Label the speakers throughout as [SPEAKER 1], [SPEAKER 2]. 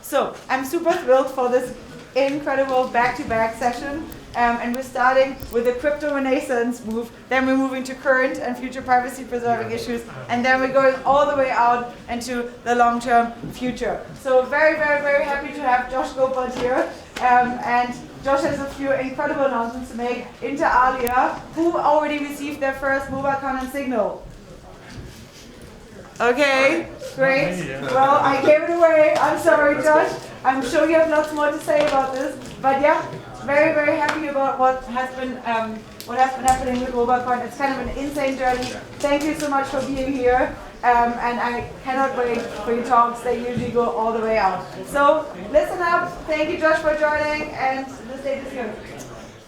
[SPEAKER 1] So I'm super thrilled for this incredible back-to-back session. And we're starting with the crypto renaissance move, then we're moving to current and future privacy preserving issues, and then we're going all the way out into the long-term future. So very, very, very happy to have Josh Goldbard here. And Josh has a few incredible announcements to make. Inter alia, who already received their first MobileCoin and Signal? Okay, great. Well, I gave it away. I'm sorry, Josh. I'm sure you have lots more to say about this. But yeah, very, very happy about what has been happening with MobileCoin. It's kind of an insane journey. Thank you so much for being here. And I cannot wait for your talks. They usually go all the way out. So listen up. Thank you, Josh, for joining. And the stage is yours.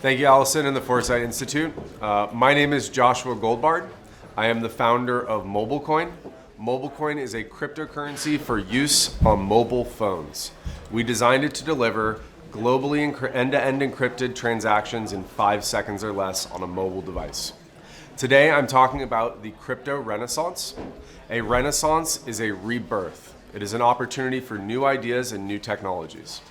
[SPEAKER 2] Thank you, Allison, and the Foresight Institute. My name is Joshua Goldbard. I am the founder of MobileCoin. MobileCoin is a cryptocurrency for use on mobile phones. We designed it to deliver globally end-to-end encrypted transactions in 5 seconds or less on a mobile device. Today, I'm talking about the crypto renaissance. A renaissance is a rebirth. It is an opportunity for new ideas and new technologies.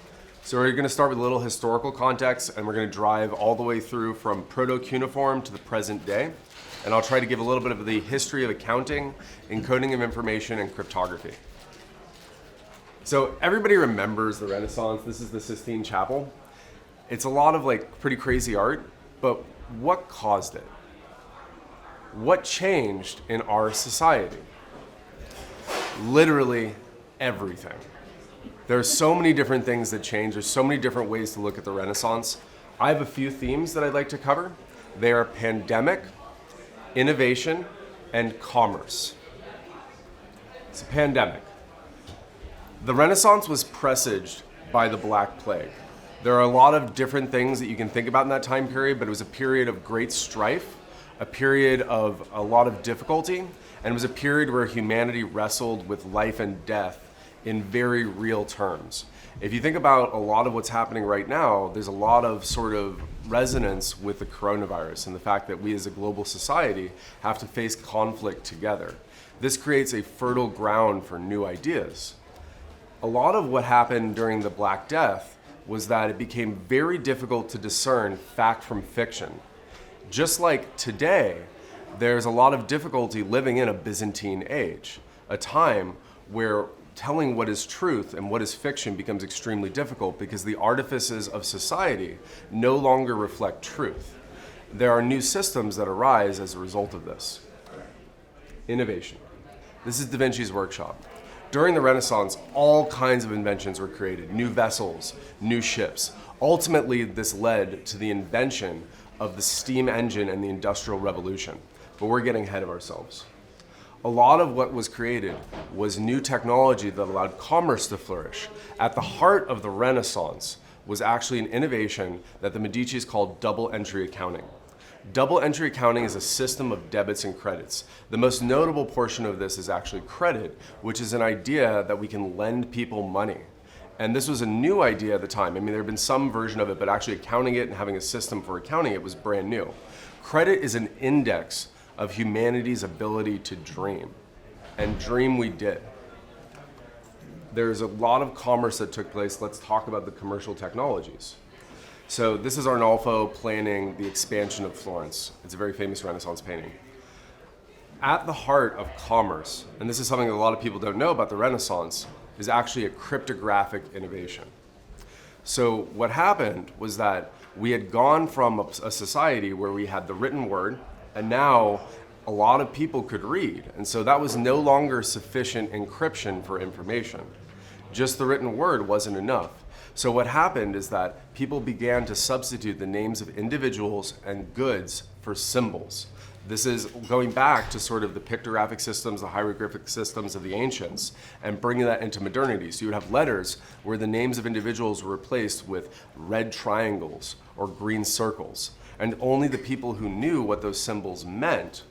[SPEAKER 2] So we're going to start with a little historical context, and we're going to drive all the way through from proto-cuneiform to the present day. And I'll try to give a little bit of the history of accounting, encoding of information, and cryptography. So everybody remembers the Renaissance. This is the Sistine Chapel. It's a lot of pretty crazy art, but what caused it? What changed in our society? Literally everything. There's so many different things that change. There's so many different ways to look at the Renaissance. I have a few themes that I'd like to cover. They are pandemic, innovation, and commerce. It's a pandemic. The Renaissance was presaged by the Black Plague. There are a lot of different things that you can think about in that time period, but it was a period of great strife, a period of a lot of difficulty, and it was a period where humanity wrestled with life and death in very real terms. If you think about a lot of what's happening right now, there's a lot of sort of resonance with the coronavirus and the fact that we as a global society have to face conflict together. This creates a fertile ground for new ideas. A lot of what happened during the Black Death was that it became very difficult to discern fact from fiction. Just like today, there's a lot of difficulty living in a Byzantine age, a time where telling what is truth and what is fiction becomes extremely difficult because the artifices of society no longer reflect truth. There are new systems that arise as a result of this. Innovation. This is Da Vinci's workshop. During the Renaissance, all kinds of inventions were created, new vessels, new ships. Ultimately, this led to the invention of the steam engine and the Industrial Revolution. But we're getting ahead of ourselves. A lot of what was created was new technology that allowed commerce to flourish. At the heart of the Renaissance was actually an innovation that the Medicis called double entry accounting. Double entry accounting is a system of debits and credits. The most notable portion of this is actually credit, which is an idea that we can lend people money. And this was a new idea at the time. I mean, there had been some version of it, but actually accounting it and having a system for accounting it was brand new. Credit is an index of humanity's ability to dream. And dream we did. There's a lot of commerce that took place. Let's talk about the commercial technologies. So this is Arnolfo planning the expansion of Florence. It's a very famous Renaissance painting. At the heart of commerce, and this is something that a lot of people don't know about the Renaissance, is actually a cryptographic innovation. So what happened was that we had gone from a society where we had the written word, and now a lot of people could read. And so that was no longer sufficient encryption for information. Just the written word wasn't enough. So what happened is that people began to substitute the names of individuals and goods for symbols. This is going back to sort of the pictographic systems, the hieroglyphic systems of the ancients, and bringing that into modernity. So you would have letters where the names of individuals were replaced with red triangles or green circles. And only the people who knew what those symbols meant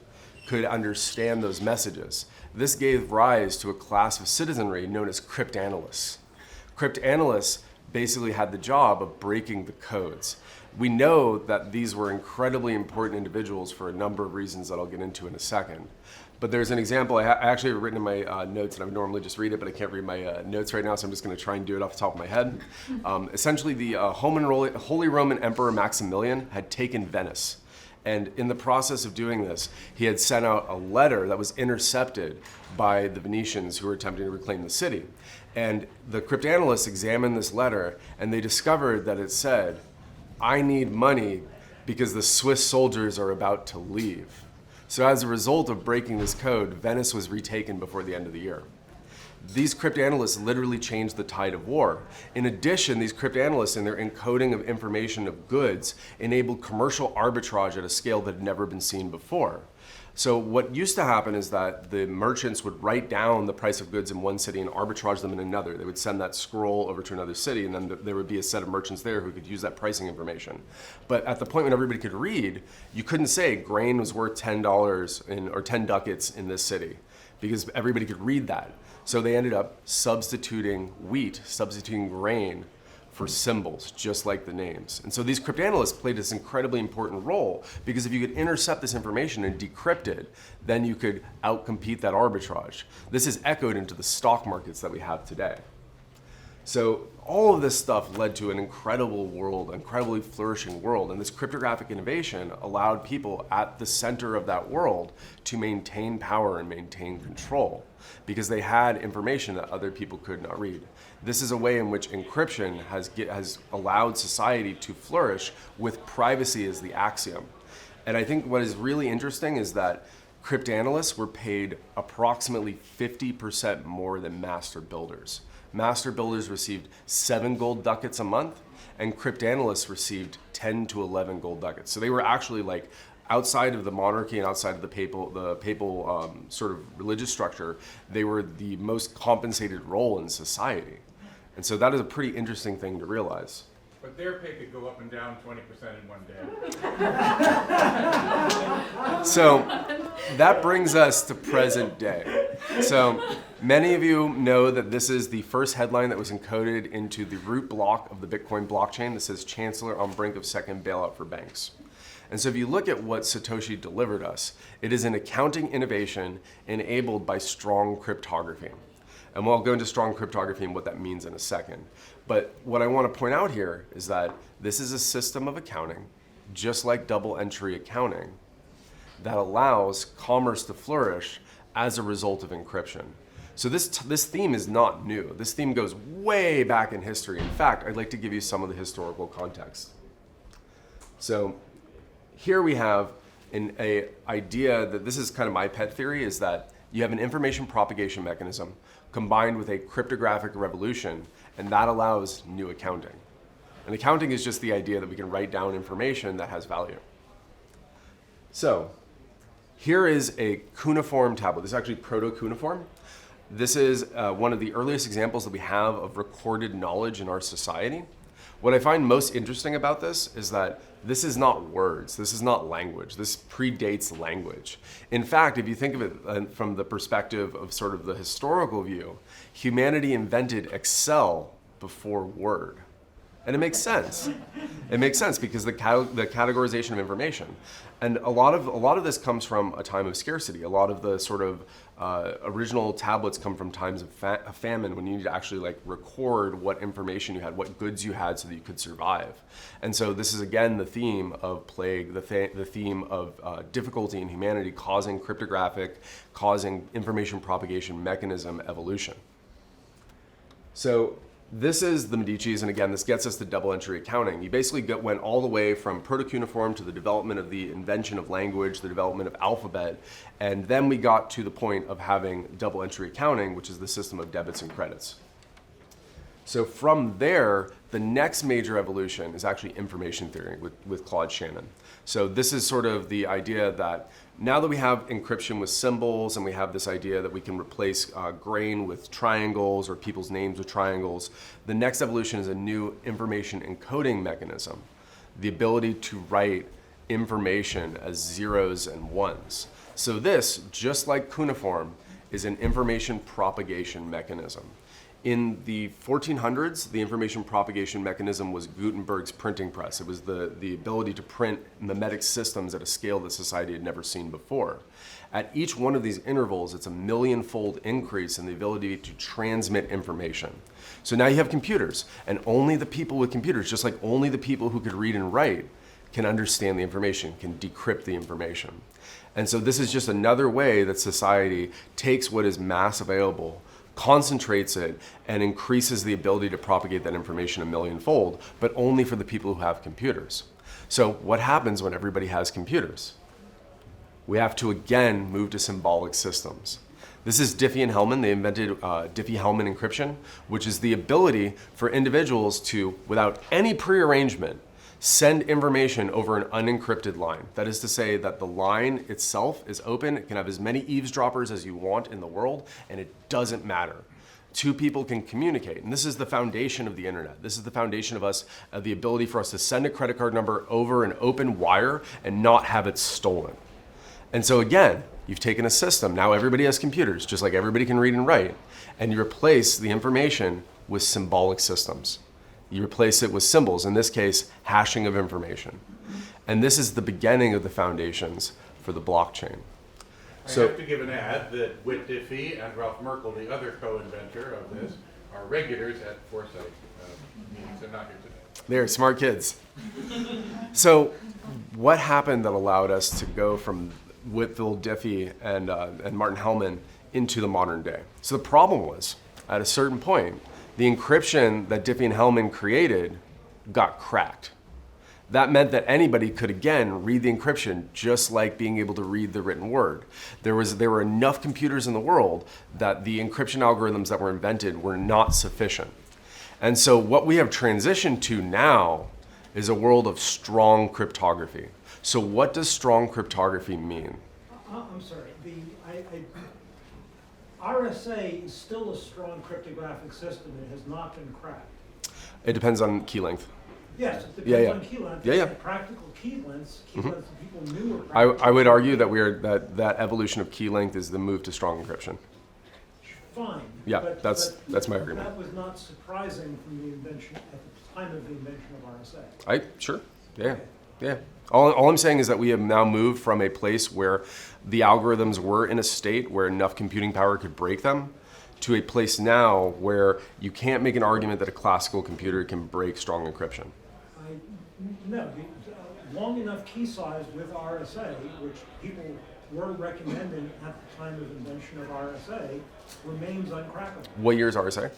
[SPEAKER 2] could understand those messages. This gave rise to a class of citizenry known as cryptanalysts. Cryptanalysts basically had the job of breaking the codes. We know that these were incredibly important individuals for a number of reasons that I'll get into in a second. But there's an example, I actually have written in my notes, and I would normally just read it, but I can't read my notes right now, so I'm just going to try and do it off the top of my head. Essentially, the Holy Roman Emperor Maximilian had taken Venice. And in the process of doing this, he had sent out a letter that was intercepted by the Venetians who were attempting to reclaim the city. And the cryptanalysts examined this letter, and they discovered that it said, "I need money because the Swiss soldiers are about to leave." So as a result of breaking this code, Venice was retaken before the end of the year. These cryptanalysts literally changed the tide of war. In addition, these cryptanalysts, in their encoding of information of goods, enabled commercial arbitrage at a scale that had never been seen before. So what used to happen is that the merchants would write down the price of goods in one city and arbitrage them in another. They would send that scroll over to another city, and then there would be a set of merchants there who could use that pricing information. But at the point when everybody could read, you couldn't say grain was worth $10 or 10 ducats in this city, because everybody could read that. So they ended up substituting wheat, substituting grain for symbols, just like the names. And so these cryptanalysts played this incredibly important role, because if you could intercept this information and decrypt it, then you could outcompete that arbitrage. This is echoed into the stock markets that we have today. So all of this stuff led to an incredible world, incredibly flourishing world, and this cryptographic innovation allowed people at the center of that world to maintain power and maintain control, because they had information that other people could not read. This is a way in which encryption has allowed society to flourish with privacy as the axiom. And I think what is really interesting is that cryptanalysts were paid approximately 50% more than master builders. Master builders received 7 gold ducats a month, and cryptanalysts received 10 to 11 gold ducats. So they were actually like outside of the monarchy and outside of the papal sort of religious structure, they were the most compensated role in society. And so that is a pretty interesting thing to realize.
[SPEAKER 3] But their pay could go up and down 20% in one day.
[SPEAKER 2] So that brings us to present day. So many of you know that this is the first headline that was encoded into the root block of the Bitcoin blockchain that says "Chancellor on brink of second bailout for banks." And so if you look at what Satoshi delivered us, it is an accounting innovation enabled by strong cryptography. And we'll go into strong cryptography and what that means in a second. But what I want to point out here is that this is a system of accounting, just like double entry accounting, that allows commerce to flourish as a result of encryption. So this theme is not new. This theme goes way back in history. In fact, I'd like to give you some of the historical context. So here we have an idea that this is kind of my pet theory, is that you have an information propagation mechanism combined with a cryptographic revolution, and that allows new accounting. And accounting is just the idea that we can write down information that has value. So here is a Cuneiform Tablet. This is actually proto-cuneiform. This is one of the earliest examples that we have of recorded knowledge in our society. What I find most interesting about this is that this is not words, this is not language, this predates language. In fact, if you think of it from the perspective of sort of the historical view, humanity invented Excel before Word. And it makes sense. It makes sense because the categorization of information. And a lot of this comes from a time of scarcity. A lot of the sort of original tablets come from times of famine, when you need to actually like record what information you had, what goods you had, so that you could survive. And so this is again the theme of plague, the theme of difficulty in humanity causing information propagation mechanism evolution. So this is the Medicis, and again, this gets us to double entry accounting. You basically went all the way from proto-cuneiform to the development of the invention of language, the development of alphabet, and then we got to the point of having double entry accounting, which is the system of debits and credits. So from there, the next major evolution is actually information theory with Claude Shannon. So this is sort of the idea that now that we have encryption with symbols, and we have this idea that we can replace grain with triangles or people's names with triangles, the next evolution is a new information encoding mechanism, the ability to write information as zeros and ones. So this, just like cuneiform, is an information propagation mechanism. In the 1400s, the information propagation mechanism was Gutenberg's printing press. It was the ability to print mimetic systems at a scale that society had never seen before. At each one of these intervals, it's a million-fold increase in the ability to transmit information. So now you have computers, and only the people with computers, just like only the people who could read and write, can understand the information, can decrypt the information. And so this is just another way that society takes what is mass available, concentrates it, and increases the ability to propagate that information a millionfold, but only for the people who have computers. So what happens when everybody has computers? We have to again move to symbolic systems. This is Diffie-Hellman. They invented Diffie-Hellman Encryption, which is the ability for individuals to, without any prearrangement, send information over an unencrypted line. That is to say that the line itself is open. It can have as many eavesdroppers as you want in the world, and it doesn't matter. Two people can communicate, and this is the foundation of the internet. This is the foundation of us, the ability for us to send a credit card number over an open wire and not have it stolen. And so again, you've taken a system. Now everybody has computers, just like everybody can read and write, and you replace the information with symbolic systems. You replace it with symbols, in this case, hashing of information. And this is the beginning of the foundations for the blockchain.
[SPEAKER 3] I have to give an ad that Whit Diffie and Ralph Merkle, the other co-inventor of this, are regulars at Foresight meetings. They're not here today.
[SPEAKER 2] They're smart kids. So what happened that allowed us to go from Whitfield Diffie and Martin Hellman into the modern day? So the problem was, at a certain point, the encryption that Diffie and Hellman created got cracked. That meant that anybody could, again, read the encryption just like being able to read the written word. There were enough computers in the world that the encryption algorithms that were invented were not sufficient. And so what we have transitioned to now is a world of strong cryptography. So what does strong cryptography mean?
[SPEAKER 4] I'm sorry. RSA is still a strong cryptographic system. It has not been cracked.
[SPEAKER 2] It depends on key length.
[SPEAKER 4] Yes, it depends on key length.
[SPEAKER 2] Yeah.
[SPEAKER 4] Practical key lengths that people knew were practical.
[SPEAKER 2] I would argue that that evolution of key length is the move to strong encryption.
[SPEAKER 4] Fine.
[SPEAKER 2] Yeah,
[SPEAKER 4] but
[SPEAKER 2] that's my argument.
[SPEAKER 4] That was not surprising from the invention at the time of the invention of RSA.
[SPEAKER 2] Sure. Yeah. All I'm saying is that we have now moved from a place where the algorithms were in a state where enough computing power could break them to a place now where you can't make an argument that a classical computer can break strong encryption.
[SPEAKER 4] No, long enough key size with RSA, which people were recommending at the time of invention of RSA, remains uncrackable.
[SPEAKER 2] What year is RSA?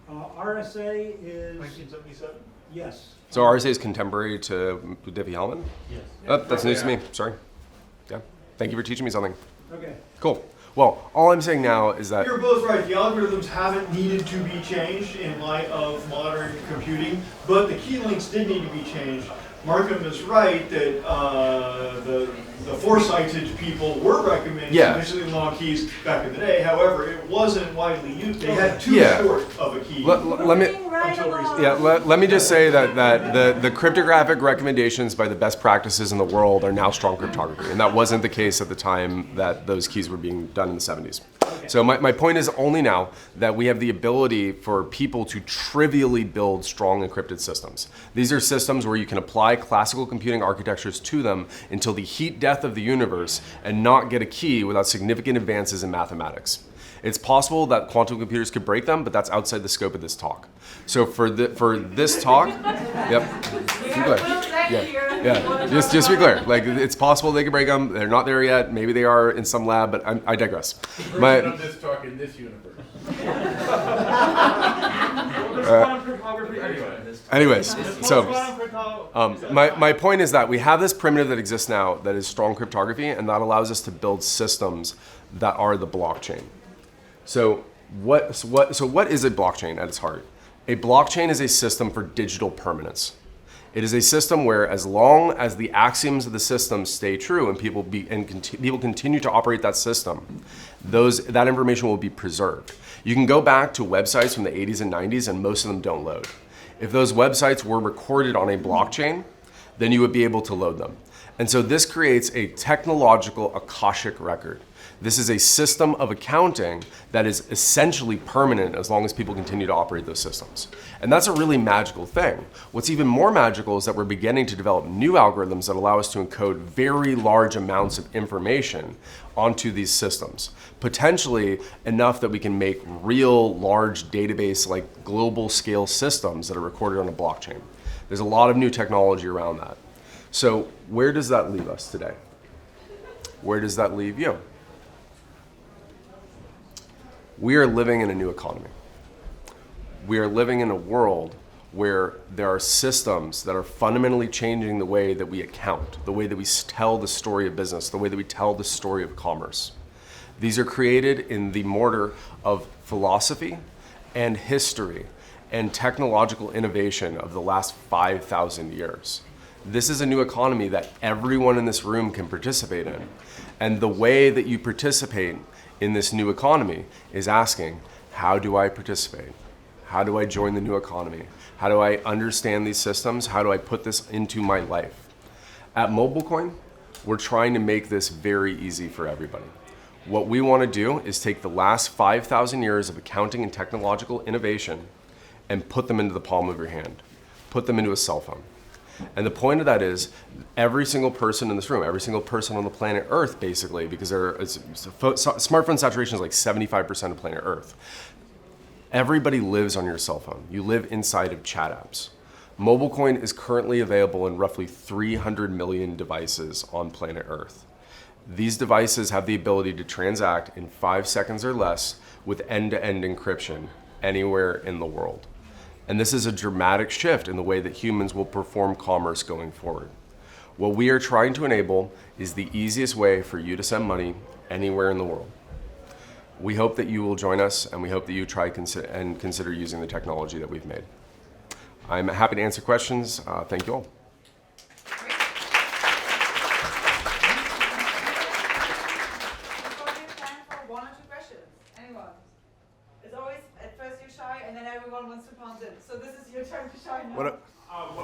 [SPEAKER 4] RSA is
[SPEAKER 3] 1977?
[SPEAKER 4] Yes.
[SPEAKER 2] So RSA is contemporary to Diffie-Hellman?
[SPEAKER 4] Yes.
[SPEAKER 2] Oh, that's news to me. Sorry. Yeah. Thank you for teaching me something.
[SPEAKER 4] Okay.
[SPEAKER 2] Cool. Well, all I'm saying now is that
[SPEAKER 5] you're both right. The algorithms haven't needed to be changed in light of modern computing, but the key links did need to be changed. Markham is right that the Foresighted people were recommending sufficiently long keys back in the day. However, it wasn't widely used. They had too short of a key.
[SPEAKER 2] Let me just say that the cryptographic recommendations by the best practices in the world are now strong cryptography, and that wasn't the case at the time that those keys were being done in the 70s. So my point is only now that we have the ability for people to trivially build strong encrypted systems. These are systems where you can apply classical computing architectures to them until the heat death of the universe and not get a key without significant advances in mathematics. It's possible that quantum computers could break them, but that's outside the scope of this talk. So for this talk, just be clear. Like, it's possible they could break them. They're not there yet. Maybe they are in some lab, but I digress.
[SPEAKER 3] Of this talk in this universe.
[SPEAKER 2] Anyways, so my point is that we have this primitive that exists now that is strong cryptography, and that allows us to build systems that are the blockchain. So what is a blockchain at its heart? A blockchain is a system for digital permanence. It is a system where, as long as the axioms of the system stay true and people continue to operate that system, that information will be preserved. You can go back to websites from the 80s and 90s, and most of them don't load. If those websites were recorded on a blockchain, then you would be able to load them. And so this creates a technological Akashic record. This is a system of accounting that is essentially permanent as long as people continue to operate those systems. And that's a really magical thing. What's even more magical is that we're beginning to develop new algorithms that allow us to encode very large amounts of information onto these systems. Potentially enough that we can make real large database, like global scale systems that are recorded on a blockchain. There's a lot of new technology around that. So where does that leave us today? Where does that leave you? We are living in a new economy. We are living in a world where there are systems that are fundamentally changing the way that we account, the way that we tell the story of business, the way that we tell the story of commerce. These are created in the mortar of philosophy and history and technological innovation of the last 5,000 years. This is a new economy that everyone in this room can participate in. And the way that you participate in this new economy is asking, how do I participate? How do I join the new economy? How do I understand these systems? How do I put this into my life? At MobileCoin, we're trying to make this very easy for everybody. What we want to do is take the last 5,000 years of accounting and technological innovation and put them into the palm of your hand, put them into a cell phone. And the point of that is every single person in this room, every single person on the planet Earth, basically, because smartphone saturation is like 75% of planet Earth. Everybody lives on your cell phone. You live inside of chat apps. MobileCoin is currently available in roughly 300 million devices on planet Earth. These devices have the ability to transact in 5 seconds or less with end-to-end encryption anywhere in the world. And this is a dramatic shift in the way that humans will perform commerce going forward. What we are trying to enable is the easiest way for you to send money anywhere in the world. We hope that you will join us, and we hope that you try and consider using the technology that we've made. I'm happy to answer questions. Thank you all.
[SPEAKER 1] One or two questions. Anyone? It's always at first you're shy, and then everyone wants to pounce in. So this is your turn to shine now.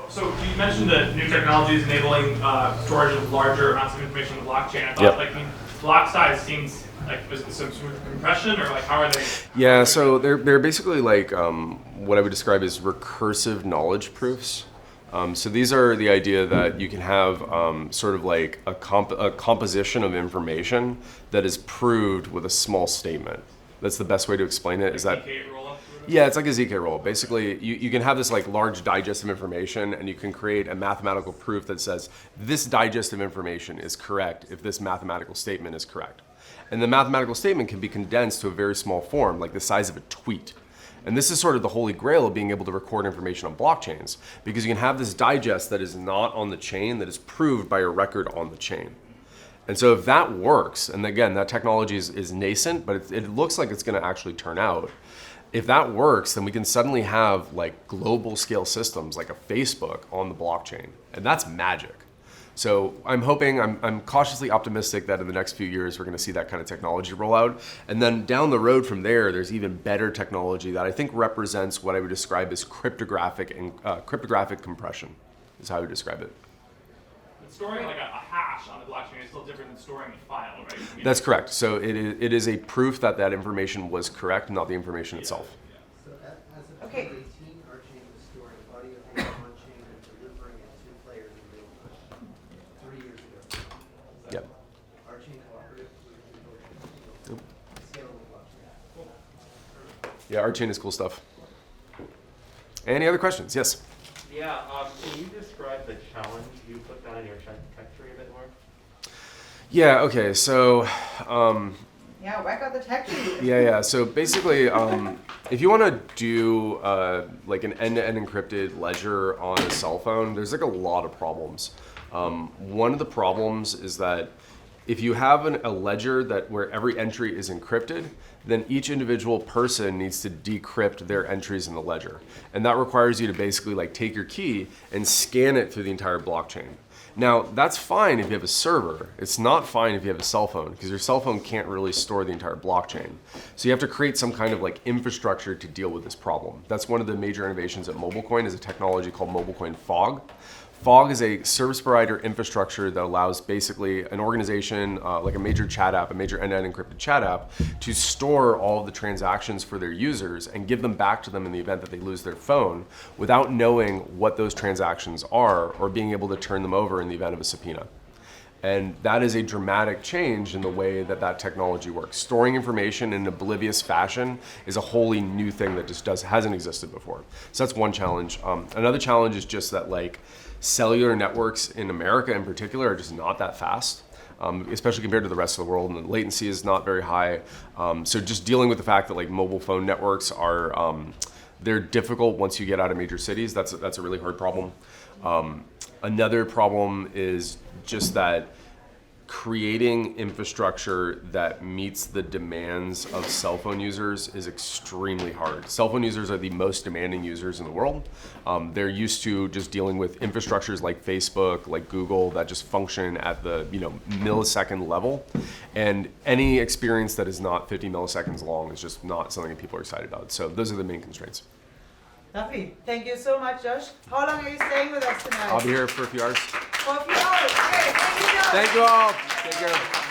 [SPEAKER 6] So you mentioned that new technology is enabling storage of larger amounts of information on the blockchain. I thought, block size seems like some sort of compression, or like how are they?
[SPEAKER 2] Yeah, so they're basically like what I would describe as recursive knowledge proofs. So these are the idea that you can have sort of like a composition of information that is proved with a small statement. That's the best way to explain it. Is that? Yeah, it's like a ZK roll. Basically, you can have this like large digest of information, and you can create a mathematical proof that says this digest of information is correct if this mathematical statement is correct. And the mathematical statement can be condensed to a very small form, like the size of a tweet. And this is sort of the holy grail of being able to record information on blockchains, because you can have this digest that is not on the chain, that is proved by a record on the chain. And so if that works, and again, that technology is nascent, but it looks like it's going to actually turn out. If that works, then we can suddenly have like global scale systems like a Facebook on the blockchain. And that's magic. So I'm cautiously optimistic that in the next few years, we're going to see that kind of technology roll out. And then down the road from there, there's even better technology that I think represents what I would describe as cryptographic compression, is how I would describe it.
[SPEAKER 6] Storing like a hash on the blockchain is still different than storing a file, right?
[SPEAKER 2] That's correct. So it is a proof that that information was correct, not the information itself.
[SPEAKER 7] So as of
[SPEAKER 1] Okay.
[SPEAKER 7] 2018, our chain was storing audio data on chain and delivering it to players in real time. 3 years ago.
[SPEAKER 2] Yep.
[SPEAKER 7] Our chain cooperative with scalable blockchain.
[SPEAKER 2] Yeah, our chain is cool stuff. Any other questions? Yes.
[SPEAKER 8] Yeah, can you describe the challenge you put down in your tech tree a bit more?
[SPEAKER 2] Yeah, okay, so
[SPEAKER 1] Yeah, whack out the tech tree.
[SPEAKER 2] yeah. So basically, if you want to do like an end-to-end encrypted ledger on a cell phone, there's like a lot of problems. One of the problems is that if you have a ledger where every entry is encrypted, then each individual person needs to decrypt their entries in the ledger. And that requires you to basically like take your key and scan it through the entire blockchain. Now, that's fine if you have a server. It's not fine if you have a cell phone, because your cell phone can't really store the entire blockchain. So you have to create some kind of like infrastructure to deal with this problem. That's one of the major innovations at MobileCoin, is a technology called MobileCoin Fog. Fog is a service provider infrastructure that allows basically an organization, like a major chat app, a major end-to-end encrypted chat app, to store all of the transactions for their users and give them back to them in the event that they lose their phone without knowing what those transactions are or being able to turn them over in the event of a subpoena. And that is a dramatic change in the way that that technology works. Storing information in an oblivious fashion is a wholly new thing that just hasn't existed before. So that's one challenge. Another challenge is just that like cellular networks in America in particular are just not that fast, especially compared to the rest of the world, and the latency is not very high. So just dealing with the fact that like mobile phone networks are, they're difficult once you get out of major cities. That's a really hard problem. Another problem is just that creating infrastructure that meets the demands of cell phone users is extremely hard. Cell phone users are the most demanding users in the world. They're used to just dealing with infrastructures like Facebook, like Google, that just function at the millisecond level. And any experience that is not 50 milliseconds long is just not something that people are excited about. So those are the main constraints.
[SPEAKER 1] Lovely. Thank you so much, Josh. How long are you staying with us tonight?
[SPEAKER 2] I'll be here for a few hours.
[SPEAKER 1] For a few hours. Okay, thank you, Josh.
[SPEAKER 2] Thank you all. Take care.